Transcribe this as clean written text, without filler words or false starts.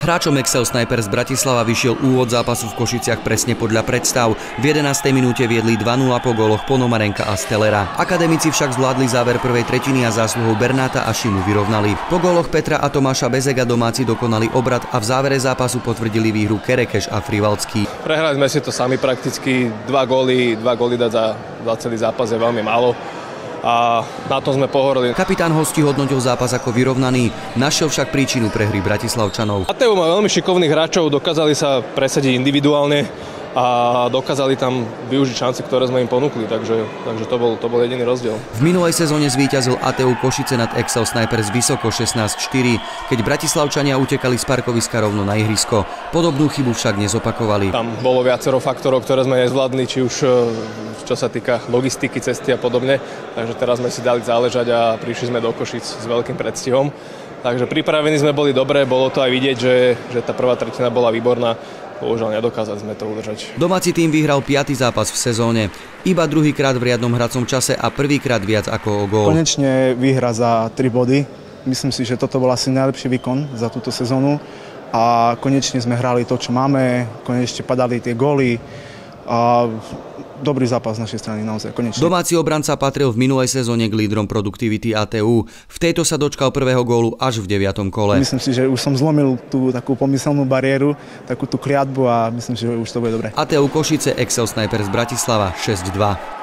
Hráčom Excel Snipers z Bratislava vyšiel úvod zápasu v Košiciach presne podľa predstav. V 11. minúte viedli 2-0 po góloch Ponomarenka a Stellera. Akademici však zvládli záver prvej tretiny a zásluhou Bernáta a Šimu vyrovnali. Po góloch Petra a Tomáša Bezega domáci dokonali obrat a v závere zápasu potvrdili výhru Kerekeš a Frivalský. Prehrali sme si to sami prakticky, dva góly dať za celý zápas je veľmi málo. A na tom sme pohorili. Kapitán hostí hodnotil zápas ako vyrovnaný, našiel však príčinu prehry Bratislavčanov. ATU má veľmi šikovných hráčov, dokázali sa presadiť individuálne a dokázali tam využiť šance, ktoré sme im ponúkli, takže to bol jediný rozdiel. V minulej sezóne zvíťazil ATU Košice nad Excel Snipers vysoko 16-4, keď Bratislavčania utekali z parkoviska rovno na ihrisko. Podobnú chybu však nezopakovali. Tam bolo viacero faktorov, ktoré sme nezvládli, či už čo sa týka logistiky, cesty a podobne. Takže teraz sme si dali záležať a prišli sme do Košic s veľkým predstihom. Takže pripravení sme boli dobre, bolo to aj vidieť, že tá prvá tretina bola výborná. Bohužiaľ nedokázali sme to udržať. Domáci tým vyhral 5. zápas v sezóne. Iba druhýkrát v riadnom hracom čase a prvýkrát viac ako o gól. Konečne výhra za 3 body. Myslím si, že toto bol asi najlepší výkon za túto sezónu. A konečne sme hrali to, čo máme. Konečne padali tie góly. A dobrý zápas z našej strany, naozaj, konečne. Domáci obranca patril v minulej sezóne k lídrom produktivity ATU. V tejto sa dočkal prvého gólu až v 9. kole. Myslím si, že už som zlomil tú takú pomyselnú bariéru, takú tú kliatbu a myslím, že už to bude dobre. ATU Košice, Excel Snipers z Bratislava 6-2.